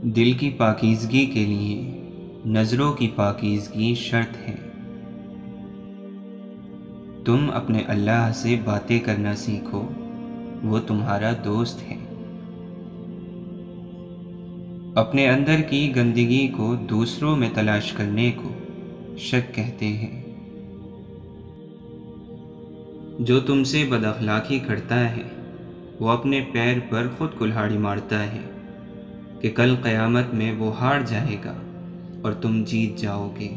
دل کی پاکیزگی کے لیے نظروں کی پاکیزگی شرط ہے۔ تم اپنے اللہ سے باتیں کرنا سیکھو، وہ تمہارا دوست ہے۔ اپنے اندر کی گندگی کو دوسروں میں تلاش کرنے کو شک کہتے ہیں۔ جو تم سے بد اخلاقی کرتا ہے وہ اپنے پیر پر خود کلہاڑی مارتا ہے کہ کل قیامت میں وہ ہار جائے گا اور تم جیت جاؤ گے۔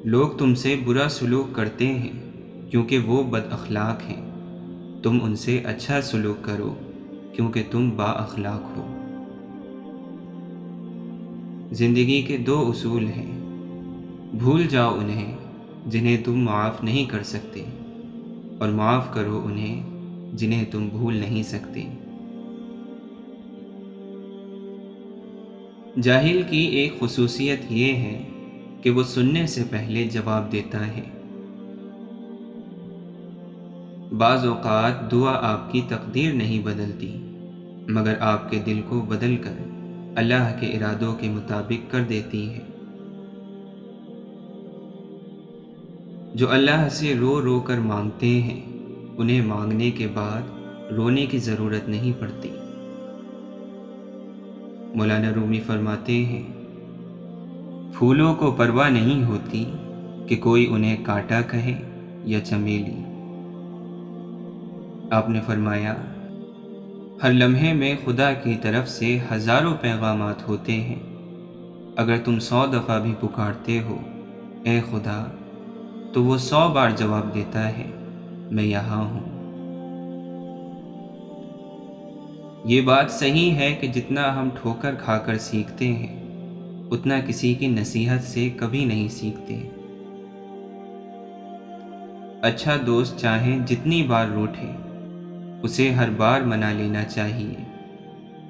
لوگ تم سے برا سلوک کرتے ہیں کیونکہ وہ بد اخلاق ہیں، تم ان سے اچھا سلوک کرو کیونکہ تم با اخلاق ہو۔ زندگی کے دو اصول ہیں، بھول جاؤ انہیں جنہیں تم معاف نہیں کر سکتے، اور معاف کرو انہیں جنہیں تم بھول نہیں سکتے۔ جاہل کی ایک خصوصیت یہ ہے کہ وہ سننے سے پہلے جواب دیتا ہے۔ بعض اوقات دعا آپ کی تقدیر نہیں بدلتی، مگر آپ کے دل کو بدل کر اللہ کے ارادوں کے مطابق کر دیتی ہے۔ جو اللہ سے رو رو کر مانگتے ہیں انہیں مانگنے کے بعد رونے کی ضرورت نہیں پڑتی۔ مولانا رومی فرماتے ہیں، پھولوں کو پرواہ نہیں ہوتی کہ کوئی انہیں کانٹا کہے یا چمیلی۔ آپ نے فرمایا، ہر لمحے میں خدا کی طرف سے ہزاروں پیغامات ہوتے ہیں، اگر تم 100 دفعہ بھی پکارتے ہو اے خدا تو وہ 100 بار جواب دیتا ہے، میں یہاں ہوں۔ یہ بات صحیح ہے کہ جتنا ہم ٹھوکر کھا کر سیکھتے ہیں اتنا کسی کی نصیحت سے کبھی نہیں سیکھتے۔ اچھا دوست چاہے جتنی بار روٹھے اسے ہر بار منا لینا چاہیے،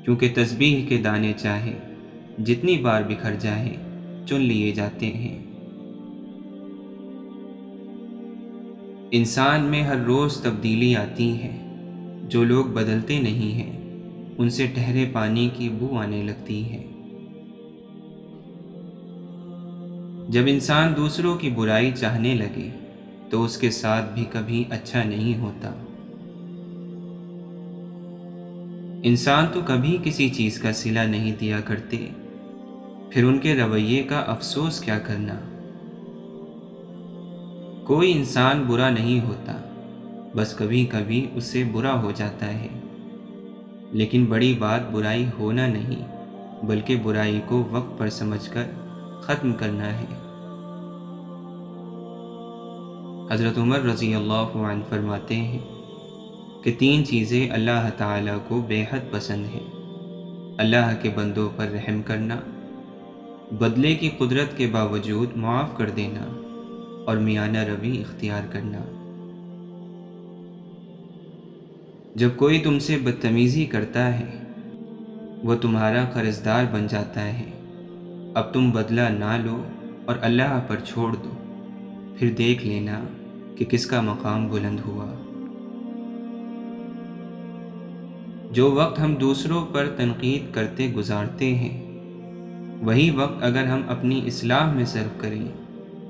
کیونکہ تسبیح کے دانے چاہے جتنی بار بکھر جائیں چن لیے جاتے ہیں۔ انسان میں ہر روز تبدیلی آتی ہے، جو لوگ بدلتے نہیں ہیں ان سے ٹھہرے پانی کی بو آنے لگتی ہے۔ جب انسان دوسروں کی برائی چاہنے لگے تو اس کے ساتھ بھی کبھی اچھا نہیں ہوتا۔ انسان تو کبھی کسی چیز کا صلہ نہیں دیا کرتے، پھر ان کے رویے کا افسوس کیا کرنا۔ کوئی انسان برا نہیں ہوتا، بس کبھی کبھی اس سے برا ہو جاتا ہے، لیکن بڑی بات برائی ہونا نہیں بلکہ برائی کو وقت پر سمجھ کر ختم کرنا ہے۔ حضرت عمر رضی اللہ عنہ فرماتے ہیں کہ 3 چیزیں اللہ تعالیٰ کو بے حد پسند ہیں: اللہ کے بندوں پر رحم کرنا، بدلے کی قدرت کے باوجود معاف کر دینا، اور میانہ روی اختیار کرنا۔ جب کوئی تم سے بدتمیزی کرتا ہے وہ تمہارا قرضدار بن جاتا ہے، اب تم بدلہ نہ لو اور اللہ پر چھوڑ دو، پھر دیکھ لینا کہ کس کا مقام بلند ہوا۔ جو وقت ہم دوسروں پر تنقید کرتے گزارتے ہیں وہی وقت اگر ہم اپنی اصلاح میں صرف کریں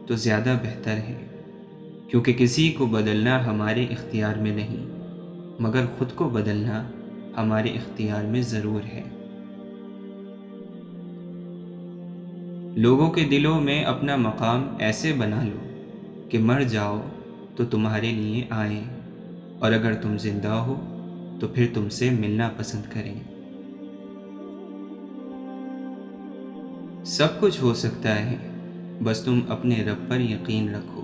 تو زیادہ بہتر ہے، کیونکہ کسی کو بدلنا ہمارے اختیار میں نہیں مگر خود کو بدلنا ہمارے اختیار میں ضرور ہے۔ لوگوں کے دلوں میں اپنا مقام ایسے بنا لو کہ مر جاؤ تو تمہارے لیے آئیں، اور اگر تم زندہ ہو تو پھر تم سے ملنا پسند کریں۔ سب کچھ ہو سکتا ہے، بس تم اپنے رب پر یقین رکھو۔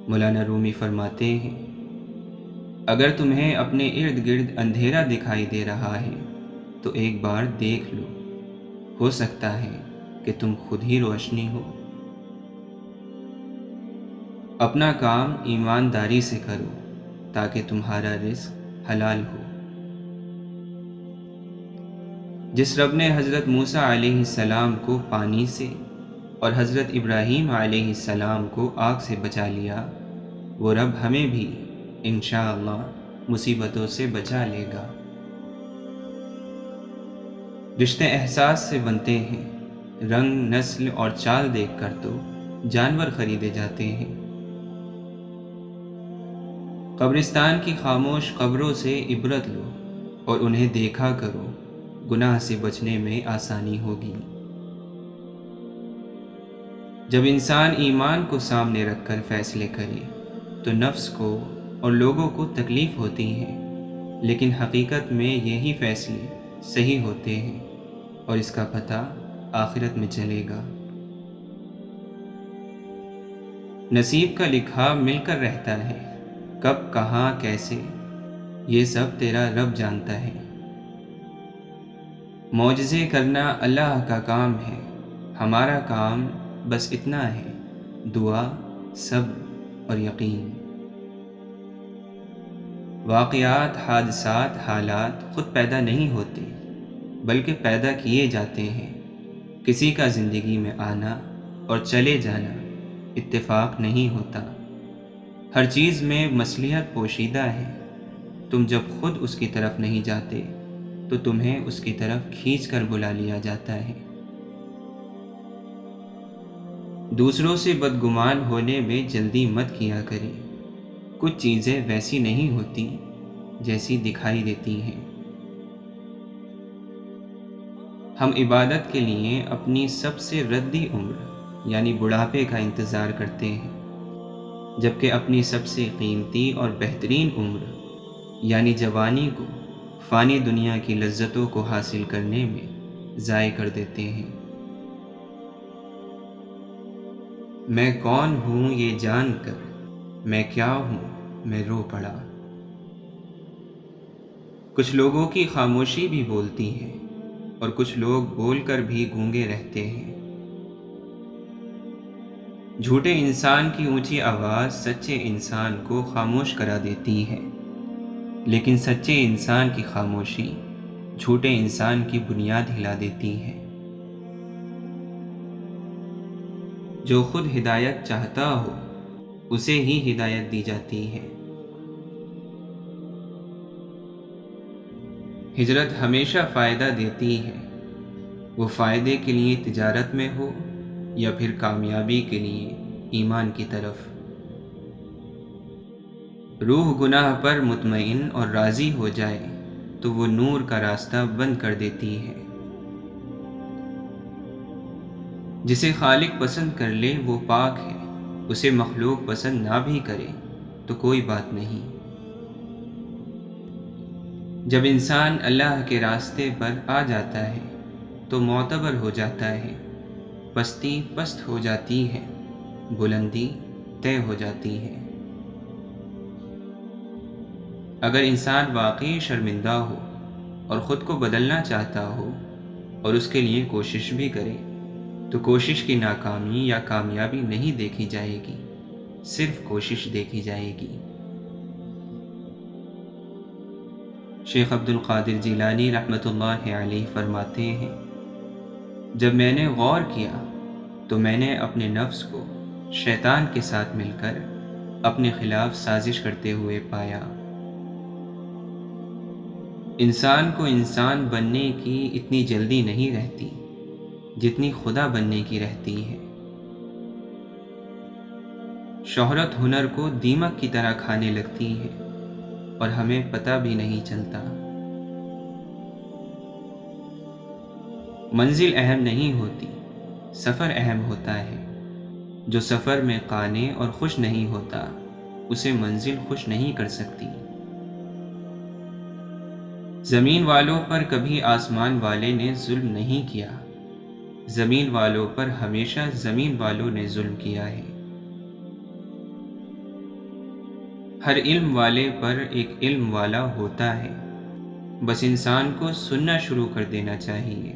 مولانا رومی فرماتے ہیں، اگر تمہیں اپنے ارد گرد اندھیرا دکھائی دے رہا ہے تو ایک بار دیکھ لو، ہو سکتا ہے کہ تم خود ہی روشنی ہو۔ اپنا کام ایمانداری سے کرو تاکہ تمہارا رزق حلال ہو۔ جس رب نے حضرت موسیٰ علیہ السلام کو پانی سے اور حضرت ابراہیم علیہ السلام کو آگ سے بچا لیا، وہ رب ہمیں بھی انشاءاللہ مصیبتوں سے بچا لے گا۔ رشتے احساس سے بنتے ہیں، رنگ، نسل اور چال دیکھ کر تو جانور خریدے جاتے ہیں۔ قبرستان کی خاموش قبروں سے عبرت لو اور انہیں دیکھا کرو، گناہ سے بچنے میں آسانی ہوگی۔ جب انسان ایمان کو سامنے رکھ کر فیصلے کرے تو نفس کو اور لوگوں کو تکلیف ہوتی ہے، لیکن حقیقت میں یہی فیصلے صحیح ہوتے ہیں اور اس کا پتہ آخرت میں چلے گا۔ نصیب کا لکھا مل کر رہتا ہے، کب، کہاں، کیسے، یہ سب تیرا رب جانتا ہے۔ معجزے کرنا اللہ کا کام ہے، ہمارا کام بس اتنا ہے، دعا، صبر اور یقین۔ واقعات، حادثات، حالات خود پیدا نہیں ہوتے بلکہ پیدا کیے جاتے ہیں۔ کسی کا زندگی میں آنا اور چلے جانا اتفاق نہیں ہوتا، ہر چیز میں مصلحت پوشیدہ ہے۔ تم جب خود اس کی طرف نہیں جاتے تو تمہیں اس کی طرف کھینچ کر بلا لیا جاتا ہے۔ دوسروں سے بدگمان ہونے میں جلدی مت کیا کریں، کچھ چیزیں ویسی نہیں ہوتی جیسی دکھائی دیتی ہیں۔ ہم عبادت کے لیے اپنی سب سے ردی عمر یعنی بڑھاپے کا انتظار کرتے ہیں، جبکہ اپنی سب سے قیمتی اور بہترین عمر یعنی جوانی کو فانی دنیا کی لذتوں کو حاصل کرنے میں ضائع کر دیتے ہیں۔ میں کون ہوں یہ جان کر، میں کیا ہوں میں رو پڑا۔ کچھ لوگوں کی خاموشی بھی بولتی ہے اور کچھ لوگ بول کر بھی گونگے رہتے ہیں۔ جھوٹے انسان کی اونچی آواز سچے انسان کو خاموش کرا دیتی ہے، لیکن سچے انسان کی خاموشی جھوٹے انسان کی بنیاد ہلا دیتی ہے۔ جو خود ہدایت چاہتا ہو اسے ہی ہدایت دی جاتی ہے۔ ہجرت ہمیشہ فائدہ دیتی ہے، وہ فائدے کے لیے تجارت میں ہو یا پھر کامیابی کے لیے ایمان کی طرف۔ روح گناہ پر مطمئن اور راضی ہو جائے تو وہ نور کا راستہ بند کر دیتی ہے۔ جسے خالق پسند کر لے وہ پاک ہے، اسے مخلوق پسند نہ بھی کرے تو کوئی بات نہیں۔ جب انسان اللہ کے راستے پر آ جاتا ہے تو معتبر ہو جاتا ہے، پستی پست ہو جاتی ہے، بلندی طے ہو جاتی ہے۔ اگر انسان واقعی شرمندہ ہو اور خود کو بدلنا چاہتا ہو اور اس کے لیے کوشش بھی کرے تو کوشش کی ناکامی یا کامیابی نہیں دیکھی جائے گی، صرف کوشش دیکھی جائے گی۔ شیخ عبد القادر جیلانی رحمۃ اللہ علیہ فرماتے ہیں، جب میں نے غور کیا تو میں نے اپنے نفس کو شیطان کے ساتھ مل کر اپنے خلاف سازش کرتے ہوئے پایا۔ انسان کو انسان بننے کی اتنی جلدی نہیں رہتی جتنی خدا بننے کی رہتی ہے۔ شہرت ہنر کو دیمک کی طرح کھانے لگتی ہے اور ہمیں پتہ بھی نہیں چلتا۔ منزل اہم نہیں ہوتی، سفر اہم ہوتا ہے۔ جو سفر میں قانع اور خوش نہیں ہوتا اسے منزل خوش نہیں کر سکتی۔ زمین والوں پر کبھی آسمان والے نے ظلم نہیں کیا، زمین والوں پر ہمیشہ زمین والوں نے ظلم کیا ہے۔ ہر علم والے پر ایک علم والا ہوتا ہے، بس انسان کو سننا شروع کر دینا چاہیے،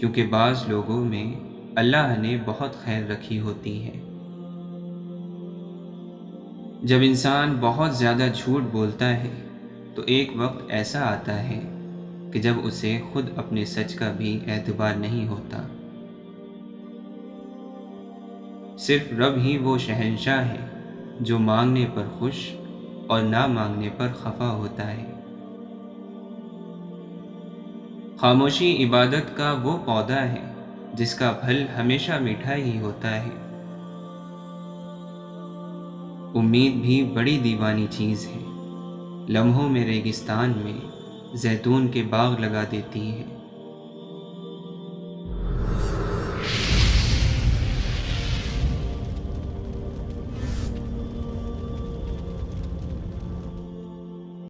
کیونکہ بعض لوگوں میں اللہ نے بہت خیر رکھی ہوتی ہے۔ جب انسان بہت زیادہ جھوٹ بولتا ہے تو ایک وقت ایسا آتا ہے کہ جب اسے خود اپنے سچ کا بھی اعتبار نہیں ہوتا۔ صرف رب ہی وہ شہنشاہ ہے جو مانگنے پر خوش اور نہ مانگنے پر خفا ہوتا ہے۔ خاموشی عبادت کا وہ پودا ہے جس کا پھل ہمیشہ میٹھا ہی ہوتا ہے۔ امید بھی بڑی دیوانی چیز ہے، لمحوں میں ریگستان میں زیتون کے باغ لگا دیتی ہے۔